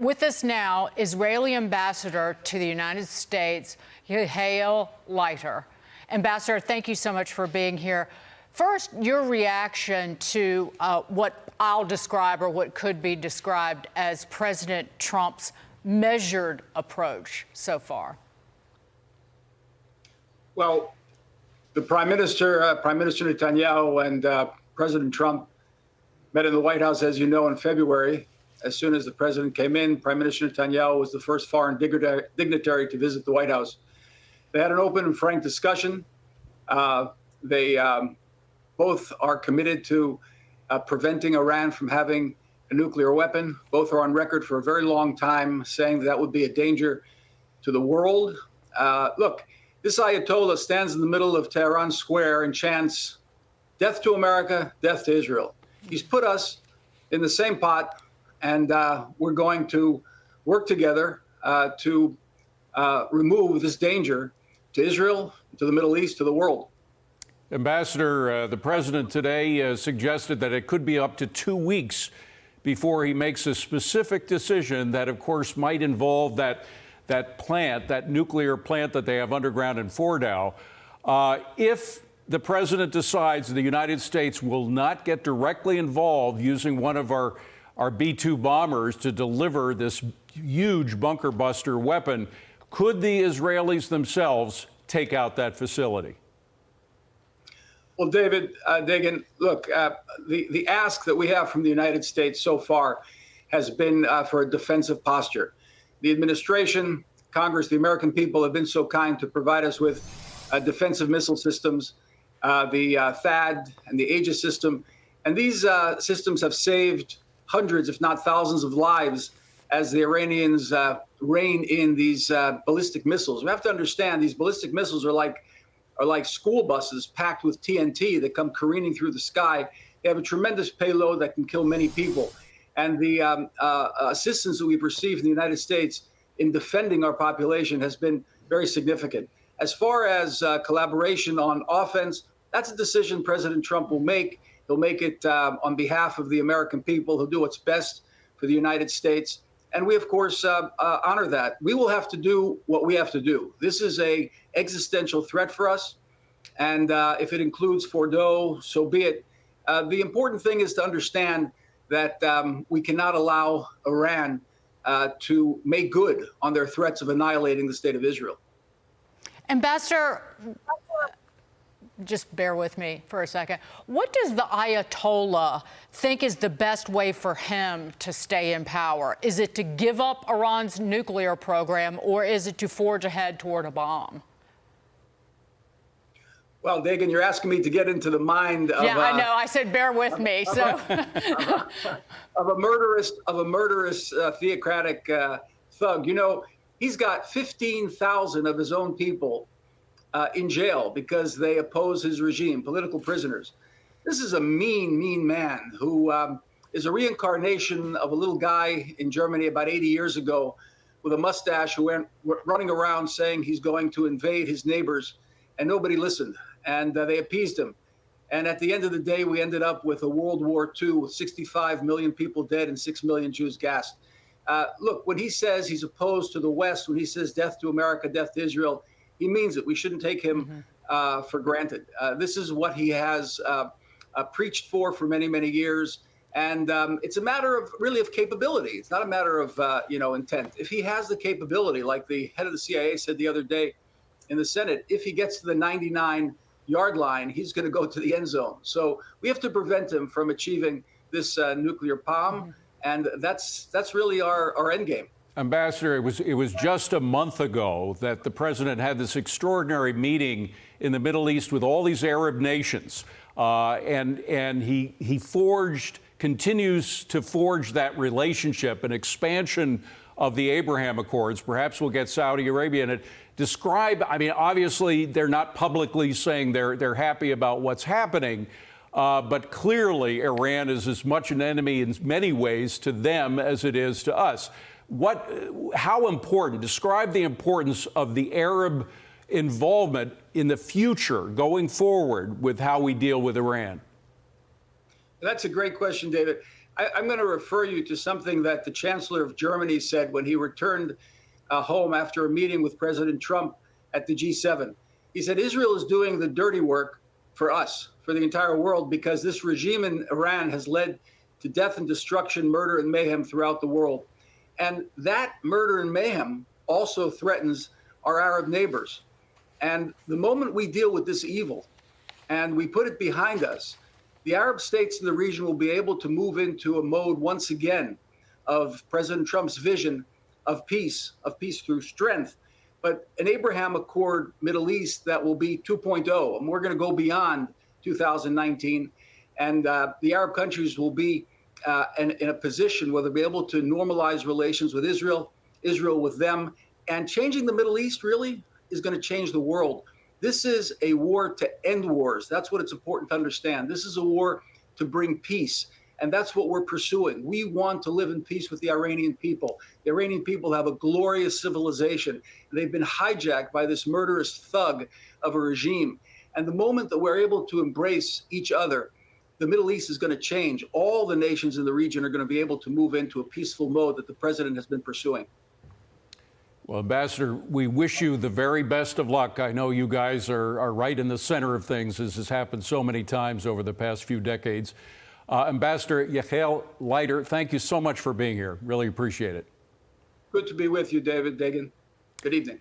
With us now, Israeli Ambassador to the United States, Yechiel Leiter. Ambassador, thank you so much for being here. First, your reaction to what I'll describe, or what could be described as President Trump's measured approach so far. Well, the Prime Minister Netanyahu and President Trump met in the White House, as you know, in February. As soon as the president came in, Prime Minister Netanyahu was the first foreign dignitary to visit the White House. They had an open and frank discussion. They both are committed to preventing Iran from having a nuclear weapon. Both are on record for a very long time saying that would be a danger to the world. Look, this Ayatollah stands in the middle of Tehran Square and chants, "Death to America, death to Israel." He's put us in the same pot, and we're going to work together to remove this danger to Israel, to the Middle East, to the world. Ambassador, the president today suggested that it could be up to 2 weeks before he makes a specific decision that, of course, might involve that nuclear plant that they have underground in Fordow. If the president decides the United States will not get directly involved using one of our B-2 bombers to deliver this huge bunker buster weapon, could the Israelis themselves take out that facility? Well, David, Dagan, look, the ask that we have from the United States so far has been for a defensive posture. The administration, Congress, the American people have been so kind to provide us with defensive missile systems, the THAAD and the Aegis system. And these systems have saved hundreds, if not thousands, of lives as the Iranians rein in these ballistic missiles. We have to understand these ballistic missiles are like school buses packed with TNT that come careening through the sky. They have a tremendous payload that can kill many people. And the assistance that we've received in the United States in defending our population has been very significant. As far as collaboration on offense, that's a decision President Trump will make. He'll make it on behalf of the American people. He'll do what's best for the United States. And we, of course, honor that. We will have to do what we have to do. This is an existential threat for us. And if it includes Fordow, so be it. The important thing is to understand that we cannot allow Iran to make good on their threats of annihilating the state of Israel. Ambassador, just bear with me for a second. What does the Ayatollah think is the best way for him to stay in power? Is it to give up Iran's nuclear program, or is it to forge ahead toward a bomb? Well, Dagan, you're asking me to get into the mind of... Yeah, I know. I said bear with me. So of a murderous theocratic thug. You know, he's got 15,000 of his own people in jail because they oppose his regime, political prisoners. This is a mean, mean man who is a reincarnation of a little guy in Germany about 80 years ago with a mustache who went running around saying he's going to invade his neighbors, and nobody listened, and they appeased him. And at the end of the day, we ended up with a World War II with 65 million people dead and 6 million Jews gassed. Look, when he says he's opposed to the West, when he says death to America, death to Israel, he means it. We shouldn't take him for granted. This is what he has preached for many, many years. And it's a matter of really of capability. It's not a matter of, intent. If he has the capability, like the head of the CIA said the other day in the Senate, if he gets to the 99-yard line, he's going to go to the end zone. So we have to prevent him from achieving this nuclear bomb. And that's really our end game. Ambassador, it was just a month ago that the president had this extraordinary meeting in the Middle East with all these Arab nations, and he continues to forge that relationship, an expansion of the Abraham Accords. Perhaps we'll get Saudi Arabia in it. Describe, I mean, obviously they're not publicly saying they're happy about what's happening, but clearly Iran is as much an enemy in many ways to them as it is to us. How important, describe the importance of the Arab involvement in the future going forward with how we deal with Iran. That's a great question, David. I'm going to refer you to something that the Chancellor of Germany said when he returned home after a meeting with President Trump at the G7. He said, Israel is doing the dirty work for us, for the entire world, because this regime in Iran has led to death and destruction, murder and mayhem throughout the world. And that murder and mayhem also threatens our Arab neighbors. And the moment we deal with this evil and we put it behind us, the Arab states in the region will be able to move into a mode once again of President Trump's vision of peace through strength, but an Abraham Accord Middle East that will be 2.0, and we're going to go beyond 2019, and the Arab countries will be in a position where they'll be able to normalize relations with Israel, Israel with them, and changing the Middle East really is going to change the world. This is a war to end wars. That's what it's important to understand. This is a war to bring peace. And that's what we're pursuing. We want to live in peace with the Iranian people. The Iranian people have a glorious civilization. They've been hijacked by this murderous thug of a regime. And the moment that we're able to embrace each other, the Middle East is going to change. All the nations in the region are going to be able to move into a peaceful mode that the president has been pursuing. Well, Ambassador, we wish you the very best of luck. I know you guys are right in the center of things, as has happened so many times over the past few decades. Ambassador Yechiel Leiter, thank you so much for being here. Really appreciate it. Good to be with you, David Dagan. Good evening.